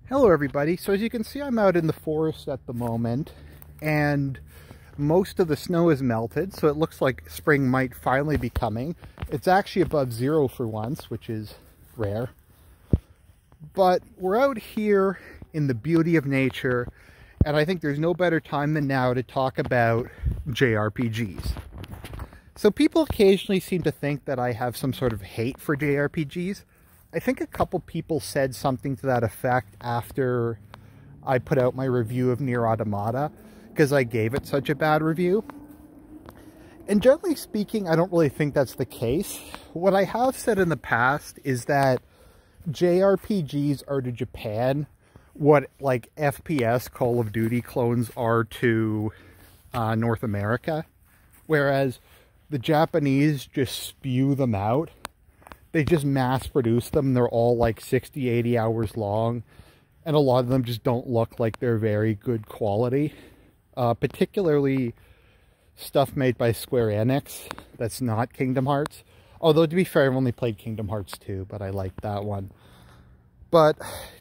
Hello everybody. So as you can see, I'm out in the forest at the moment and most of the snow is melted, so it looks like spring might finally be coming. It's actually above zero for once, which is rare. But we're out here in the beauty of nature, and I think there's no better time than now to talk about JRPGs. So people occasionally seem to think that I have some sort of hate for JRPGs. I think a couple people said something to that effect after I put out my review of Nier Automata, because I gave it such a bad review. And generally speaking, I don't really think that's the case. What I have said in the past is that JRPGs are to Japan what like FPS Call of Duty clones are to North America, whereas the Japanese just spew them out. They just mass produce them. They're all like 60, 80 hours long. And a lot of them just don't look like they're very good quality. Particularly stuff made by Square Enix that's not Kingdom Hearts. Although, to be fair, I've only played Kingdom Hearts 2, but I like that one. But,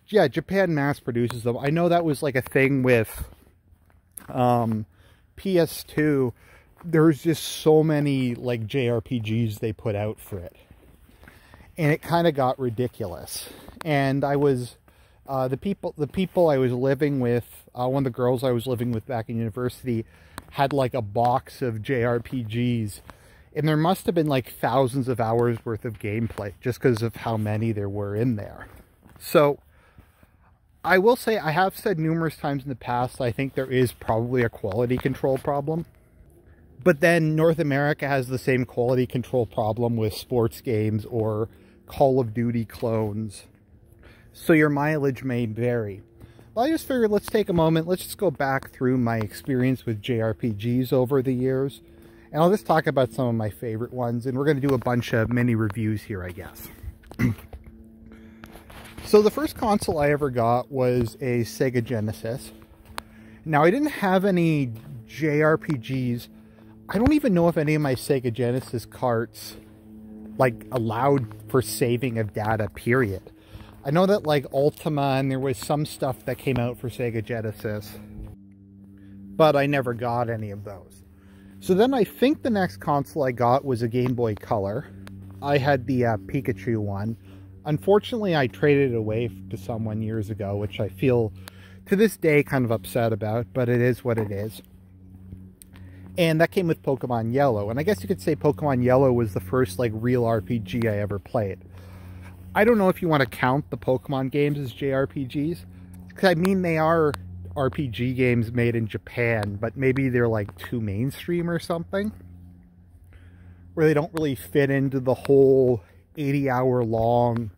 yeah, Japan mass produces them. I know that was like a thing with PS2. There's just so many like JRPGs they put out for it. And it kind of got ridiculous. And I was, the people I was living with, one of the girls I was living with back in university had like a box of JRPGs. And there must have been like thousands of hours worth of gameplay just because of how many there were in there. So I will say, I have said numerous times in the past, I think there is probably a quality control problem. But then North America has the same quality control problem with sports games or Call of Duty clones. So your mileage may vary. But I just figured let's take a moment, let's just go back through my experience with JRPGs over the years. And I'll just talk about some of my favorite ones, and we're going to do a bunch of mini reviews here, I guess. So the first console I ever got was a Sega Genesis. Now I didn't have any JRPGs. I don't even know if any of my Sega Genesis carts like allowed for saving of data, period. I know that like Ultima and there was some stuff that came out for Sega Genesis, but I never got any of those. So then I think the next console I got was a Game Boy Color. I had the Pikachu one. Unfortunately, I traded it away to someone years ago, which I feel to this day kind of upset about, but it is what it is. And that came with Pokemon Yellow. And I guess you could say Pokemon Yellow was the first like real RPG I ever played. I don't know if you want to count the Pokemon games as JRPGs. Because I mean, they are RPG games made in Japan, but maybe they're like too mainstream or something. Where they don't really fit into the whole 80-hour long,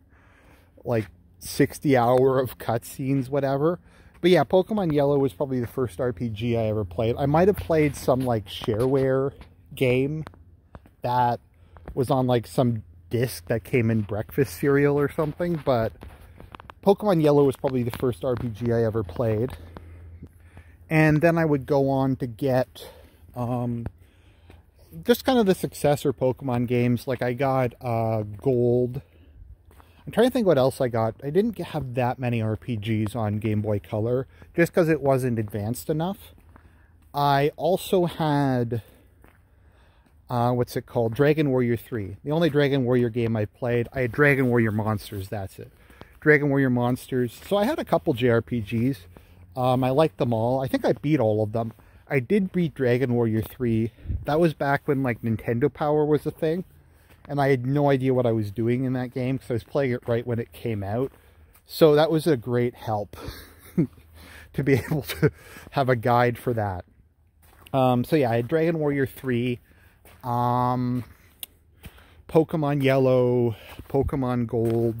like 60-hour of cutscenes, whatever. But yeah, Pokemon Yellow was probably the first RPG I ever played. I might have played some like shareware game that was on like some disc that came in breakfast cereal or something, but Pokemon Yellow was probably the first RPG I ever played. And then I would go on to get just kind of the successor Pokemon games. Like I got Gold. I'm trying to think what else I got. I didn't have that many RPGs on Game Boy Color, just because it wasn't advanced enough. I also had, what's it called? Dragon Warrior 3. The only Dragon Warrior game I played. I had Dragon Warrior Monsters, that's it. Dragon Warrior Monsters. So I had a couple JRPGs. I liked them all. I think I beat all of them. I did beat Dragon Warrior 3. That was back when like Nintendo Power was a thing. And I had no idea what I was doing in that game because I was playing it right when it came out. So that was a great help to be able to have a guide for that. So yeah, I had Dragon Warrior 3, Pokemon Yellow, Pokemon Gold,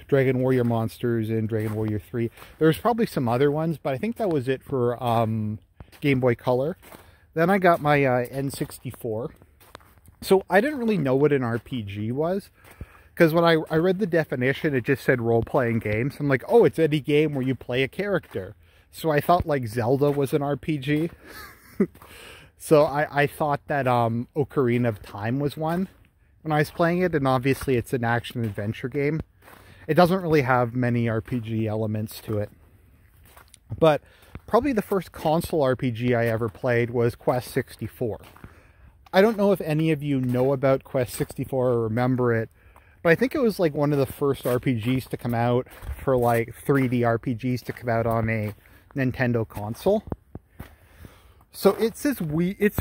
Dragon Warrior Monsters, and Dragon Warrior 3. There's probably some other ones, but I think that was it for Game Boy Color. Then I got my N64. So I didn't really know what an RPG was, because when I read the definition, it just said role-playing games. I'm like, oh, it's any game where you play a character. So I thought like Zelda was an RPG. So I thought that Ocarina of Time was one when I was playing it, and obviously it's an action-adventure game. It doesn't really have many RPG elements to it. But probably the first console RPG I ever played was Quest 64. I don't know if any of you know about Quest 64 or remember it, but I think it was like one of the first RPGs to come out for like 3D RPGs to come out on a Nintendo console. So it's a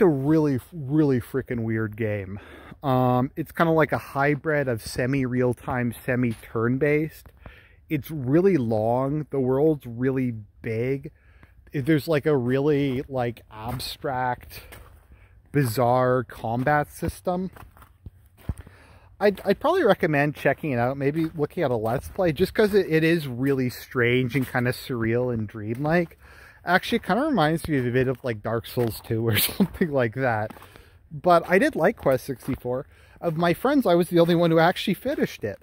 really, really freaking weird game. It's kind of like a hybrid of semi-real-time, semi-turn-based. It's really long. The world's really big. There's like a really like abstract, bizarre combat system. I'd probably recommend checking it out, maybe looking at a Let's Play, just because it is really strange and kind of surreal and dreamlike. Actually, it kind of reminds me of a bit of like Dark Souls 2 or something like that. But I did like Quest 64. Of my friends, I was the only one who actually finished it.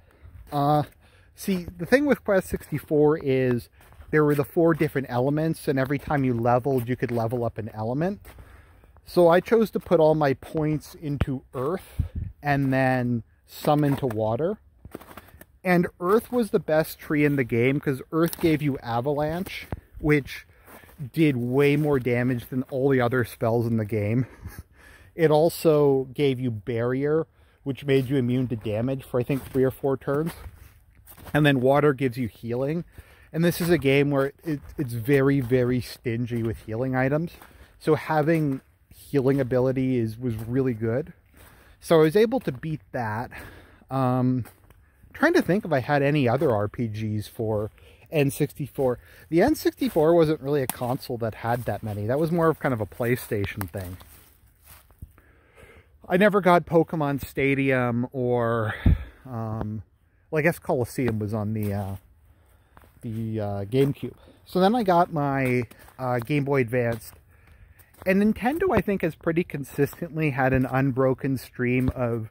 See, the thing with Quest 64 is there were the 4 different elements, and every time you leveled, you could level up an element. So I chose to put all my points into Earth and then some into water. And Earth was the best tree in the game because Earth gave you Avalanche, which did way more damage than all the other spells in the game. It also gave you Barrier, which made you immune to damage for I think 3 or 4 turns. And then water gives you healing. And this is a game where it's very, very stingy with healing items. So having healing ability was really good. So I was able to beat that. Trying to think if I had any other RPGs for N64. The N64 wasn't really a console that had that many. That was more of kind of a PlayStation thing. I never got Pokemon Stadium or, well, I guess Coliseum was on the GameCube. So then I got my Game Boy Advance. And Nintendo, I think, has pretty consistently had an unbroken stream of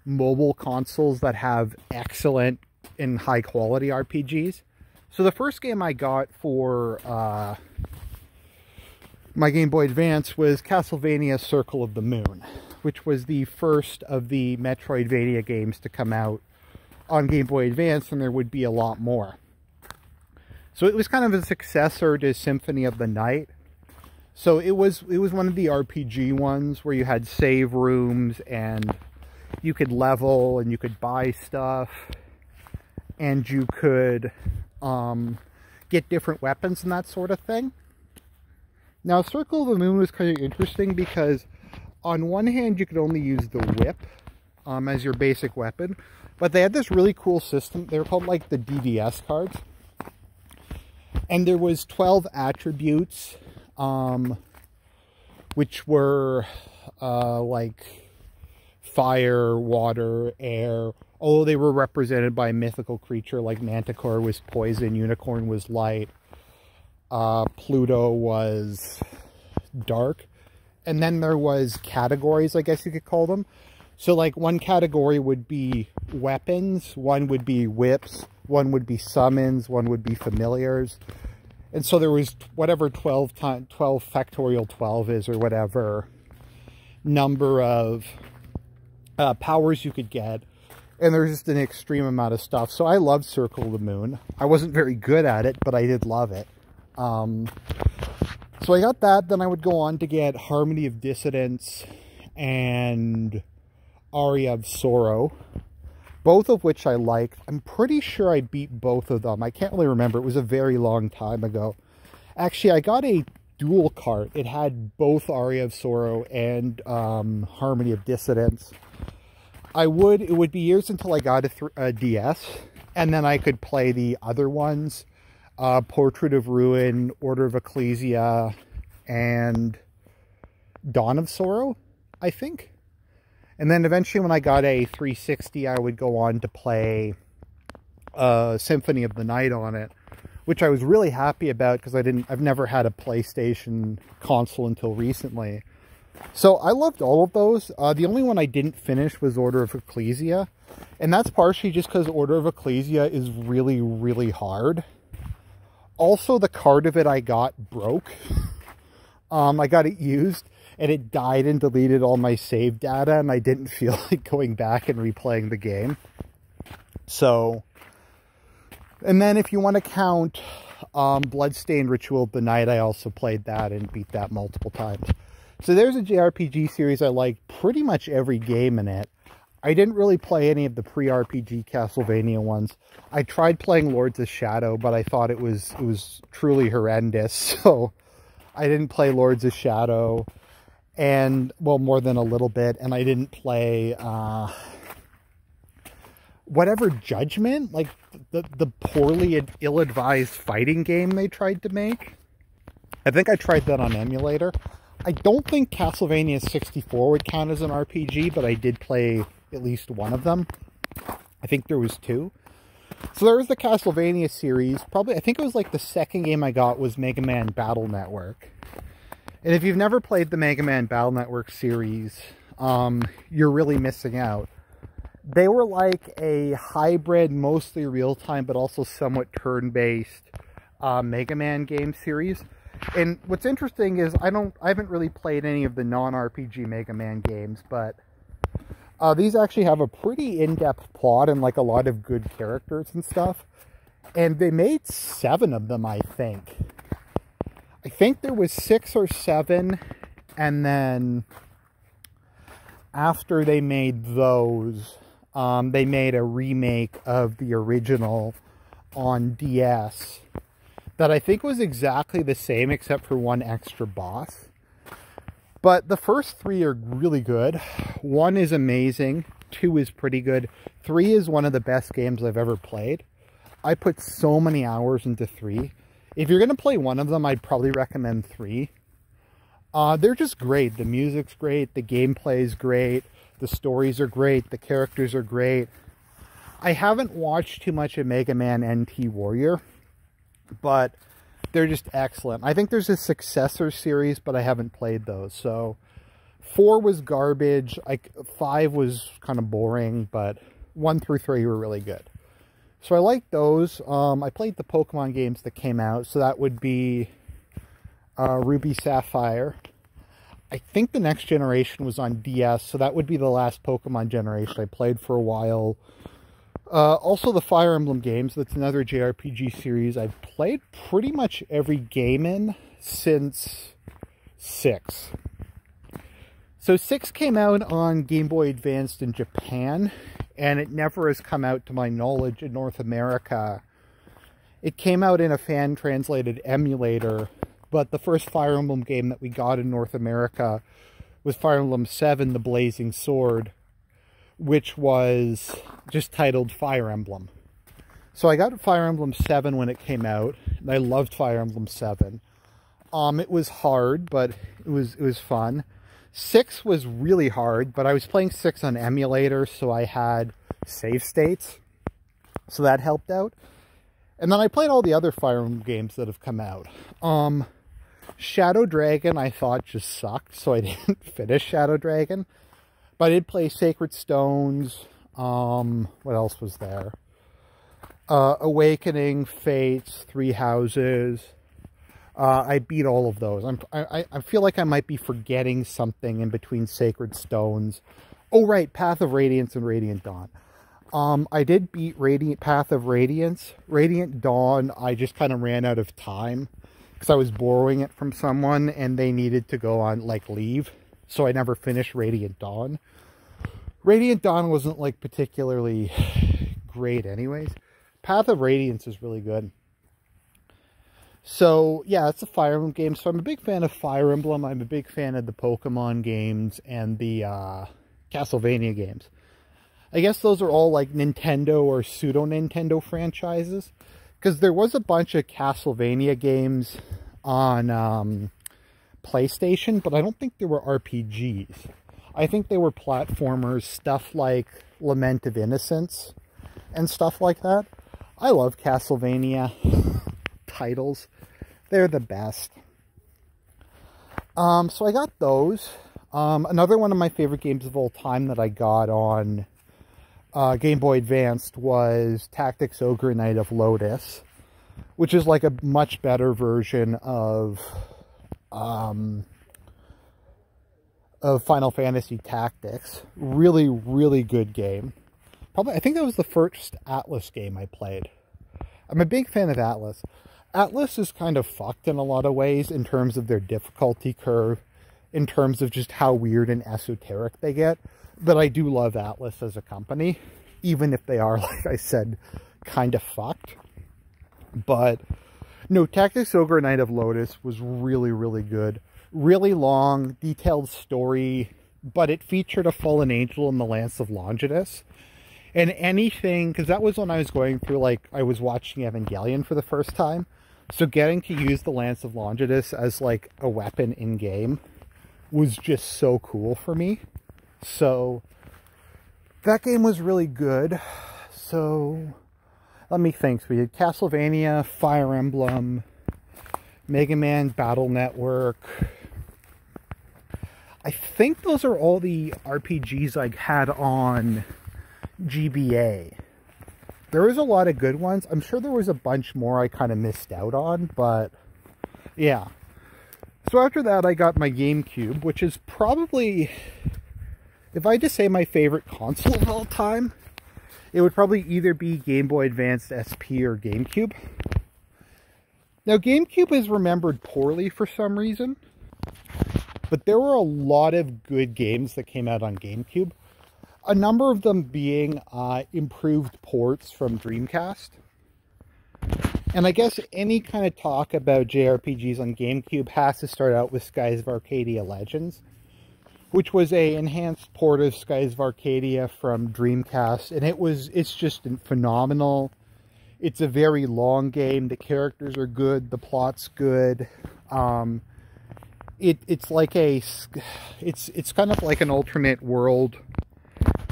mobile consoles that have excellent and high-quality RPGs. So the first game I got for my Game Boy Advance was Castlevania Circle of the Moon, which was the first of the Metroidvania games to come out on Game Boy Advance, and there would be a lot more. So it was kind of a successor to Symphony of the Night. So it was one of the RPG ones where you had save rooms and you could level and you could buy stuff and you could get different weapons and that sort of thing. Now, Circle of the Moon was kind of interesting because on one hand you could only use the whip as your basic weapon, but they had this really cool system. They were called like the DVS cards. And there was 12 attributes, which were like fire, water, air. Although they were represented by a mythical creature, like Manticore was poison, Unicorn was light, Pluto was dark. And then there was categories, I guess you could call them. So like one category would be weapons, one would be whips, one would be summons, one would be familiars. And so there was whatever 12 factorial 12 is, or whatever number of powers you could get. And there's just an extreme amount of stuff. So I loved Circle of the Moon. I wasn't very good at it, but I did love it. So I got that. Then I would go on to get Harmony of Dissonance and Aria of Sorrow, both of which I liked. I'm pretty sure I beat both of them. I can't really remember. It was a very long time ago. Actually, I got a dual cart. It had both Aria of Sorrow and Harmony of Dissonance. It would be years until I got a DS, and then I could play the other ones. Portrait of Ruin, Order of Ecclesia, and Dawn of Sorrow, I think. And then eventually when I got a 360, I would go on to play Symphony of the Night on it, which I was really happy about because I've never had a PlayStation console until recently. So I loved all of those. The only one I didn't finish was Order of Ecclesia, and that's partially just because Order of Ecclesia is really, really hard. Also, the card of it I got broke. I got it used, and it died and deleted all my save data, and I didn't feel like going back and replaying the game. So, And then if you want to count Bloodstained Ritual of the Night, I also played that and beat that multiple times. So there's a JRPG series I like pretty much every game in it. I didn't really play any of the pre-RPG Castlevania ones. I tried playing Lords of Shadow, but I thought it was truly horrendous, so I didn't play Lords of Shadow, and, well, more than a little bit, and I didn't play, whatever Judgment, like, the poorly ill-advised fighting game they tried to make. I think I tried that on emulator. I don't think Castlevania 64 would count as an RPG, but I did play at least one of them. I think there was two. So there was the Castlevania series. Probably, I think it was like the second game I got was Mega Man Battle Network. And if you've never played the Mega Man Battle Network series, you're really missing out. They were like a hybrid, mostly real-time, but also somewhat turn-based Mega Man game series. And what's interesting is I haven't really played any of the non-RPG Mega Man games, but these actually have a pretty in-depth plot and like a lot of good characters and stuff. And they made 7 of them, I think. I think there was 6 or 7, and then after they made those, they made a remake of the original on DS that I think was exactly the same except for one extra boss. But the first 3 are really good. 1 is amazing. 2 is pretty good. 3 is one of the best games I've ever played. I put so many hours into 3. If you're going to play one of them, I'd probably recommend 3. They're just great. The music's great. The gameplay is great. The stories are great. The characters are great. I haven't watched too much of Mega Man NT Warrior, but they're just excellent. I think there's a successor series, but I haven't played those. So 4 was garbage. 5 was kind of boring, but 1 through 3 were really good. So I like those. I played the Pokemon games that came out, so that would be Ruby Sapphire. I think the next generation was on DS, so that would be the last Pokemon generation I played for a while. Also the Fire Emblem games, that's another JRPG series I've played pretty much every game in since 6. So 6 came out on Game Boy Advanced in Japan, and it never has come out to my knowledge in North America. It came out in a fan-translated emulator, but the first Fire Emblem game that we got in North America was Fire Emblem 7, The Blazing Sword, which was just titled Fire Emblem. So I got Fire Emblem 7 when it came out, and I loved Fire Emblem 7. It was hard, but it was fun. 6 was really hard, but I was playing 6 on emulator, so I had save states, so that helped out. And then I played all the other Fire Emblem games that have come out. Shadow Dragon I thought just sucked, so I didn't finish Shadow Dragon. But I did play Sacred Stones. What else was there? Awakening, Fates, Three Houses. I beat all of those. I feel like I might be forgetting something in between Sacred Stones. Oh, right, Path of Radiance and Radiant Dawn. I did beat Path of Radiance. Radiant Dawn, I just kind of ran out of time because I was borrowing it from someone and they needed to go on, like, leave. So I never finished Radiant Dawn. Radiant Dawn wasn't, like, particularly great anyways. Path of Radiance is really good. So, yeah, it's a Fire Emblem game. So I'm a big fan of Fire Emblem. I'm a big fan of the Pokemon games and the Castlevania games. I guess those are all, like, Nintendo or pseudo-Nintendo franchises. Because there was a bunch of Castlevania games on PlayStation, but I don't think they were RPGs. I think they were platformers, stuff like Lament of Innocence and stuff like that. I love Castlevania titles. They're the best. So I got those. Another one of my favorite games of all time that I got on Game Boy Advanced was Tactics Ogre Knight of Lotus, which is like a much better version of Final Fantasy Tactics. Really, really good game. Probably, I think that was the first Atlas game I played. I'm a big fan of Atlas. Atlas is kind of fucked in a lot of ways in terms of their difficulty curve, in terms of just how weird and esoteric they get. But I do love Atlas as a company, even if they are, like I said, kind of fucked. But no, Tactics Ogre Knight of Lotus was really, really good. Really long, detailed story, but it featured a fallen angel in the Lance of Longinus. And anything, because that was when I was going through, like, I was watching Evangelion for the first time. So getting to use the Lance of Longinus as, like, a weapon in-game was just so cool for me. So that game was really good. So let me think. So we did Castlevania, Fire Emblem, Mega Man Battle Network. I think those are all the RPGs I had on GBA. There was a lot of good ones. I'm sure there was a bunch more I kind of missed out on, but yeah. So after that, I got my GameCube, which is probably, if I just say my favorite console of all time, it would probably either be Game Boy Advance SP or GameCube. Now, GameCube is remembered poorly for some reason, but there were a lot of good games that came out on GameCube. A number of them being improved ports from Dreamcast. And I guess any kind of talk about JRPGs on GameCube has to start out with Skies of Arcadia Legends, which was a enhanced port of Skies of Arcadia from Dreamcast, and it's just phenomenal. It's a very long game. The characters are good. The plot's good. It's like it's kind of like an alternate world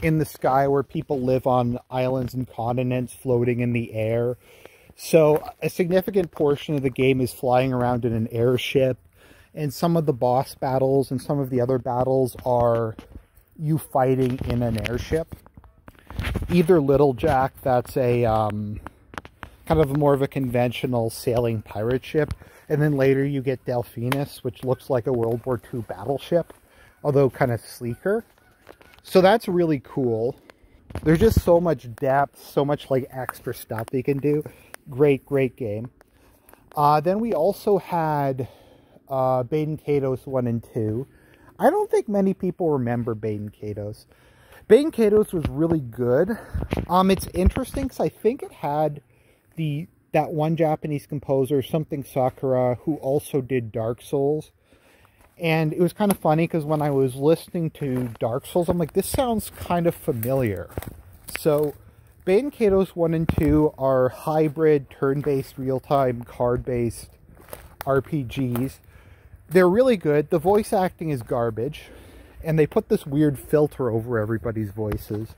in the sky where people live on islands and continents floating in the air. So a significant portion of the game is flying around in an airship, and some of the boss battles and some of the other battles are you fighting in an airship. Either Little Jack, that's a kind of more of a conventional sailing pirate ship, and then later you get Delphinus, which looks like a World War II battleship, although kind of sleeker. So that's really cool. There's just so much depth, so much like extra stuff they can do. Great, great game. Then we also had Baden Kaitos 1 and 2. I don't think many people remember Baden Kaitos. Baden Kaitos was really good. It's interesting because I think it had that one Japanese composer, something Sakura, who also did Dark Souls. And it was kind of funny because when I was listening to Dark Souls, I'm like, this sounds kind of familiar. So, Baden Kaitos 1 and 2 are hybrid, turn-based, real-time, card-based RPGs. They're really good. The voice acting is garbage. And they put this weird filter over everybody's voices.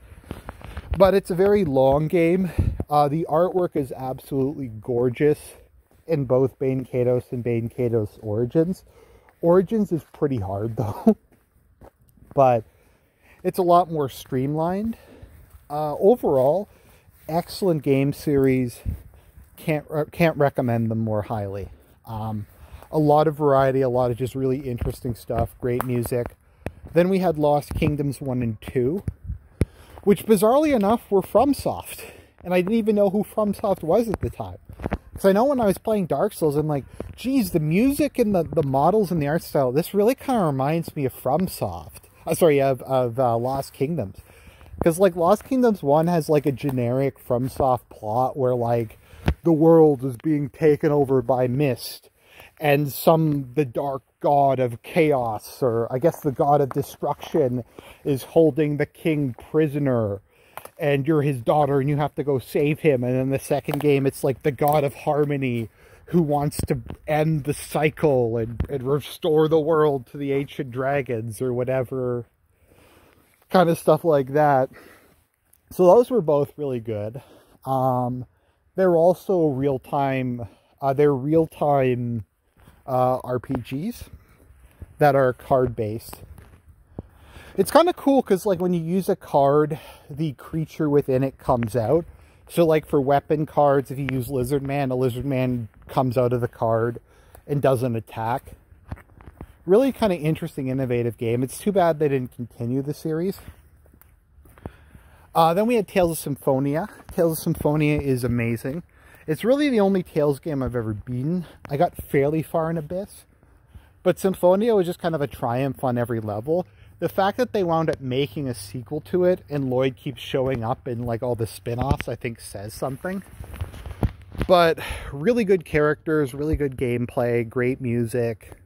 But it's a very long game. The artwork is absolutely gorgeous in both Baden Kaitos and Baden Kaitos Origins. Origins is pretty hard though, but it's a lot more streamlined. Overall, excellent game series. Can't recommend them more highly. A lot of variety, a lot of just really interesting stuff, great music. Then we had Lost Kingdoms 1 and 2, which bizarrely enough were FromSoft, and I didn't even know who FromSoft was at the time. Because I know when I was playing Dark Souls, I'm like, geez, the music and the models and the art style, this really kind of reminds me of FromSoft. Of Lost Kingdoms. Because, like, Lost Kingdoms 1 has, like, a generic FromSoft plot where, like, the world is being taken over by mist. And the dark god of chaos, or I guess the god of destruction, is holding the king prisoner. And you're his daughter, and you have to go save him. And in the second game, it's like the god of harmony who wants to end the cycle and restore the world to the ancient dragons or whatever. Kind of stuff like that. So those were both really good. They're also real-time RPGs that are card-based. It's kind of cool because, like, when you use a card, the creature within it comes out. So, like, for weapon cards, if you use Lizard Man, a Lizard Man comes out of the card and does an attack. Really kind of interesting, innovative game. It's too bad they didn't continue the series. Then we had Tales of Symphonia. Tales of Symphonia is amazing. It's really the only Tales game I've ever beaten. I got fairly far in Abyss, but Symphonia was just kind of a triumph on every level. The fact that they wound up making a sequel to it and Lloyd keeps showing up in like all the spin-offs, I think says something. But really good characters, really good gameplay, great music,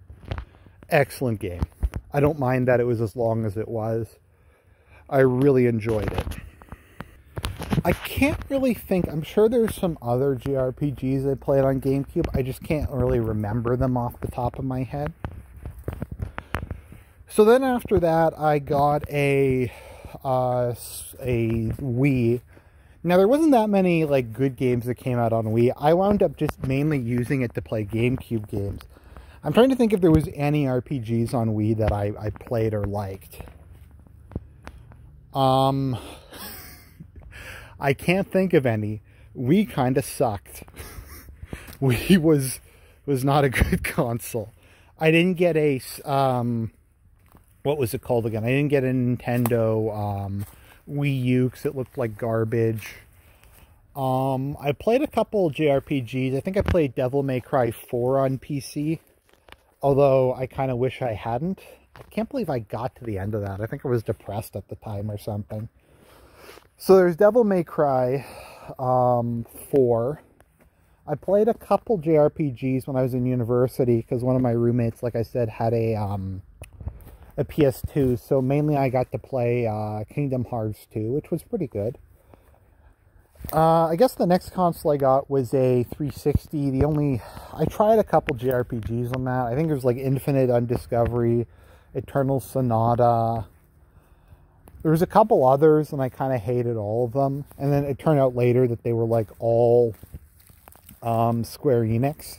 excellent game. I don't mind that it was as long as it was. I really enjoyed it. I can't really think, I'm sure there's some other JRPGs I played on GameCube. I just can't really remember them off the top of my head. So then after that, I got a Wii. Now, there wasn't that many like good games that came out on Wii. I wound up just mainly using it to play GameCube games. I'm trying to think if there was any RPGs on Wii that I played or liked. I can't think of any. Wii kind of sucked. Wii was not a good console. I didn't get a what was it called again? I didn't get a Nintendo Wii U because it looked like garbage. I played a couple JRPGs. I think I played Devil May Cry 4 on PC, although I kind of wish I hadn't. I can't believe I got to the end of that. I think I was depressed at the time or something. So there's Devil May Cry 4. I played a couple JRPGs when I was in university because one of my roommates, like I said, had a PS2. So mainly I got to play Kingdom Hearts 2, which was pretty good. I guess the next console I got was a 360. I tried a couple JRPGs on that. I think it was like Infinite Undiscovery, Eternal Sonata. There was a couple others, and I kind of hated all of them. And then it turned out later that they were like all Square Enix.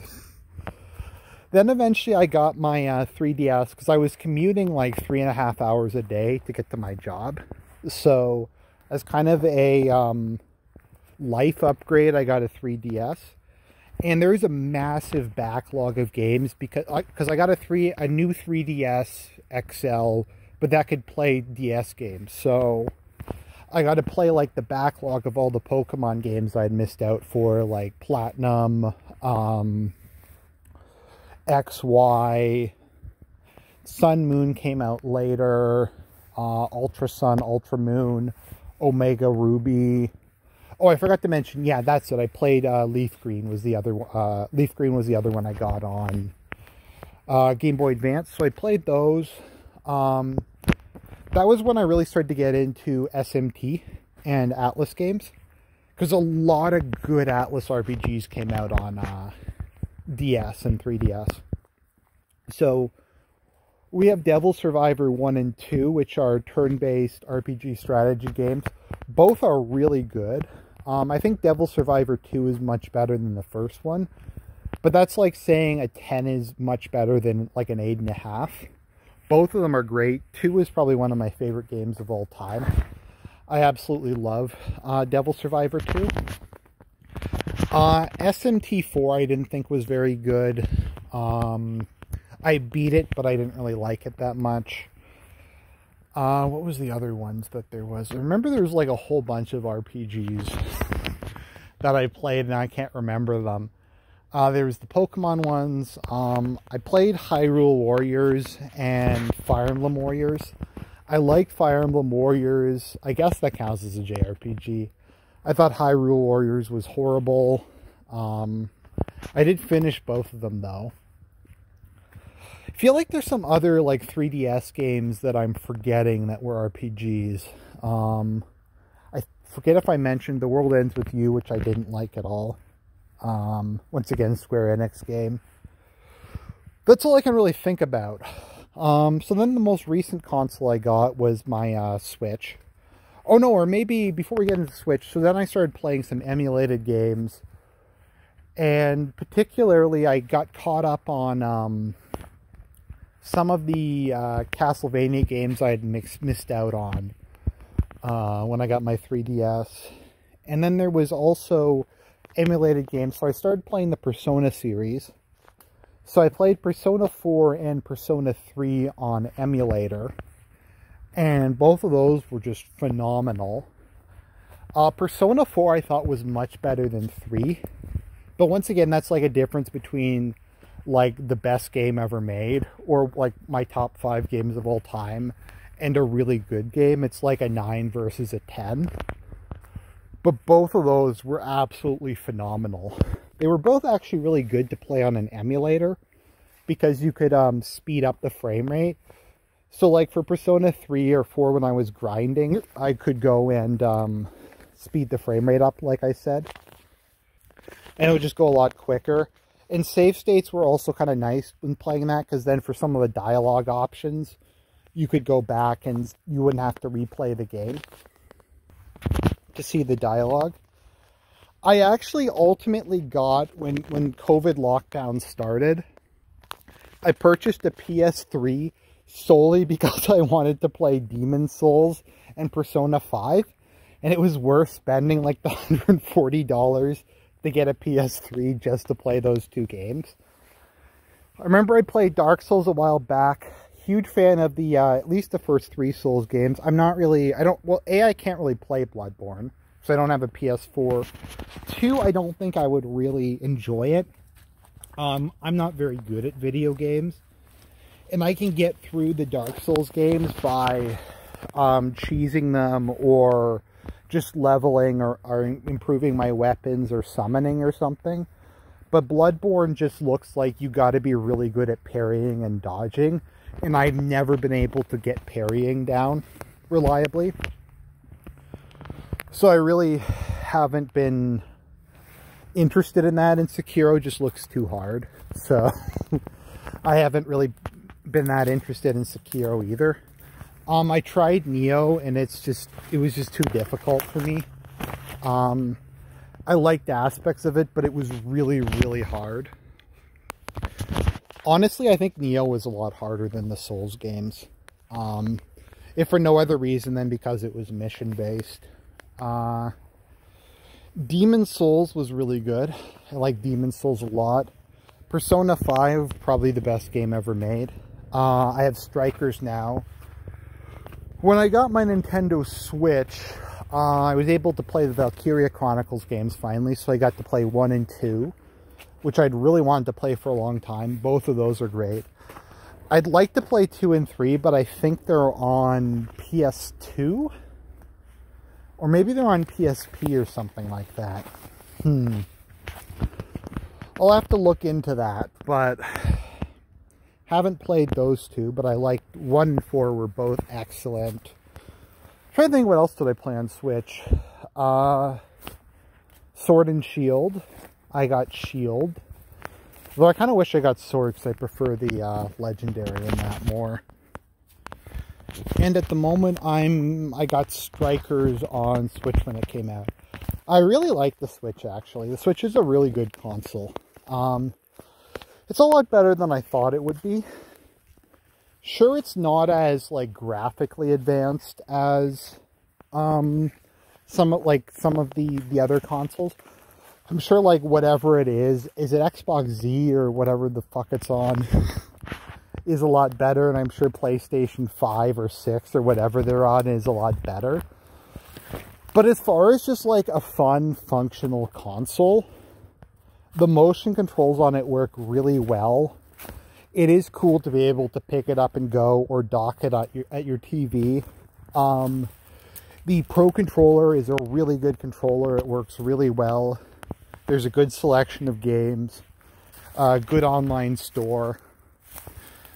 Then eventually I got my 3DS because I was commuting like 3.5 hours a day to get to my job. So as kind of a life upgrade, I got a 3DS. And there's a massive backlog of games because I got a new 3DS XL, but that could play DS games. So I got to play like the backlog of all the Pokemon games I'd missed out for, like Platinum, XY, Sun Moon came out later, Ultra Sun, Ultra Moon, Omega Ruby. Oh, I forgot to mention, yeah, that's it. I played Leaf Green was the other Leaf Green was the other one I got on Game Boy Advance. So I played those. That was when I really started to get into SMT and Atlas games, because a lot of good Atlas RPGs came out on DS and 3DS. So we have Devil Survivor 1 and 2, which are turn-based RPG strategy games. Both are really good. I think Devil Survivor 2 is much better than the first one, but that's like saying a 10 is much better than like an 8.5. Both of them are great. 2 is probably one of my favorite games of all time. I absolutely love Devil Survivor 2. SMT4 I didn't think was very good. I beat it, but I didn't really like it that much. What was the other ones that there was? I remember there was like a whole bunch of RPGs that I played and I can't remember them. There was the Pokemon ones. I played Hyrule Warriors and Fire Emblem Warriors. I liked Fire Emblem Warriors. I guess that counts as a JRPG. I thought Hyrule Warriors was horrible. I did finish both of them though. I feel like there's some other like 3DS games that I'm forgetting that were RPGs. I forget if I mentioned The World Ends With You, which I didn't like at all. Once again, Square Enix game. That's all I can really think about. So then the most recent console I got was my Switch. Oh no, or maybe before we get into Switch, so then I started playing some emulated games. And particularly I got caught up on some of the Castlevania games I had missed out on when I got my 3DS. And then there was also emulated games, so I started playing the Persona series. So I played Persona 4 and Persona 3 on emulator, and both of those were just phenomenal. Persona 4 I thought was much better than 3. But once again, that's like a difference between like the best game ever made or like my top 5 games of all time and a really good game. It's like a 9 versus a 10. But both of those were absolutely phenomenal. They were both actually really good to play on an emulator because you could speed up the frame rate. So like for Persona 3 or 4 when I was grinding, I could go and speed the frame rate up like I said. And it would just go a lot quicker. And save states were also kind of nice when playing that, because then for some of the dialogue options, you could go back and you wouldn't have to replay the game to see the dialogue. I actually ultimately got, when COVID lockdown started, I purchased a PS3 solely because I wanted to play Demon's Souls and Persona 5. And it was worth spending like the $140 to get a PS3 just to play those 2 games. I remember I played Dark Souls a while back. Huge fan of the, at least the first 3 Souls games. I'm not really, I can't really play Bloodborne, so I don't have a PS4. 2, I don't think I would really enjoy it. I'm not very good at video games. And I can get through the Dark Souls games by cheesing them or just leveling or improving my weapons or summoning or something. But Bloodborne just looks like you got to be really good at parrying and dodging. And I've never been able to get parrying down reliably. So I really haven't been interested in that. And Sekiro just looks too hard. So I haven't really been that interested in Sekiro either. I tried Nioh and it was just too difficult for me. I liked aspects of it, but it was really, really hard. Honestly, I think Nioh was a lot harder than the Souls games. If for no other reason than because it was mission-based. Demon's Souls was really good. I like Demon's Souls a lot. Persona 5, probably the best game ever made. I have Strikers now. When I got my Nintendo Switch, I was able to play the Valkyria Chronicles games finally, so I got to play 1 and 2, which I'd really wanted to play for a long time. Both of those are great. I'd like to play 2 and 3, but I think they're on PS2? Or maybe they're on PSP or something like that. I'll have to look into that, but haven't played those 2, but I liked 1 and 4 were both excellent. I'm trying to think what else did I play on Switch. Sword and Shield. I got Shield. Though I kind of wish I got Sword because I prefer the Legendary in that more. And at the moment I got Strikers on Switch when it came out. I really like the Switch actually. The Switch is a really good console. It's a lot better than I thought it would be. Sure, it's not as like graphically advanced as some of the other consoles. I'm sure like whatever it is it Xbox Z or whatever the fuck it's on, is a lot better, and I'm sure PlayStation 5 or 6 or whatever they're on is a lot better. But as far as just like a fun, functional console, the motion controls on it work really well. It is cool to be able to pick it up and go or dock it at your TV. The Pro Controller is a really good controller. It works really well. There's a good selection of games. Good online store.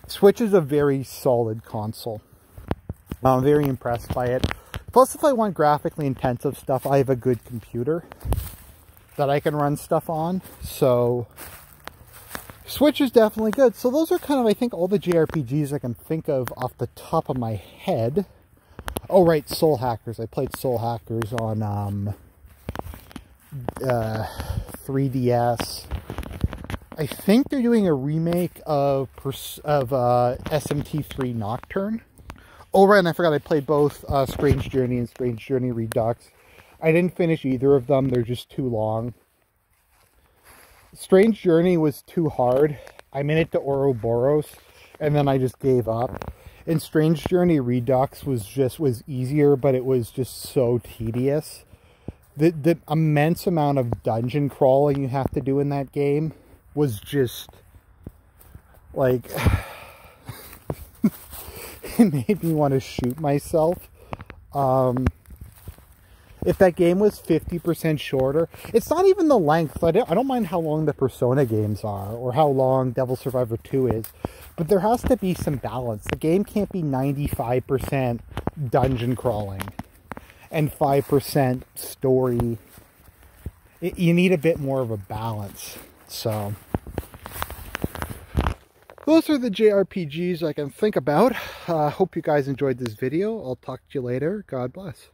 Switch is a very solid console. I'm very impressed by it. Plus, if I want graphically intensive stuff, I have a good computer that I can run stuff on. So Switch is definitely good. So those are kind of, I think, all the JRPGs I can think of off the top of my head. Oh, right, Soul Hackers. I played Soul Hackers on 3DS. I think they're doing a remake of SMT3 Nocturne. Oh, right, and I forgot I played both Strange Journey and Strange Journey Redux. I didn't finish either of them. They're just too long. Strange Journey was too hard. I made it to Ouroboros, and then I just gave up. And Strange Journey Redux was easier, but it was just so tedious The immense amount of dungeon crawling you have to do in that game was just like it made me want to shoot myself. If that game was 50% shorter, it's not even the length. I don't mind how long the Persona games are or how long Devil Survivor 2 is, but there has to be some balance. The game can't be 95% dungeon crawling and 5% story. You need a bit more of a balance. So those are the JRPGs I can think about. Hope you guys enjoyed this video. I'll talk to you later. God bless.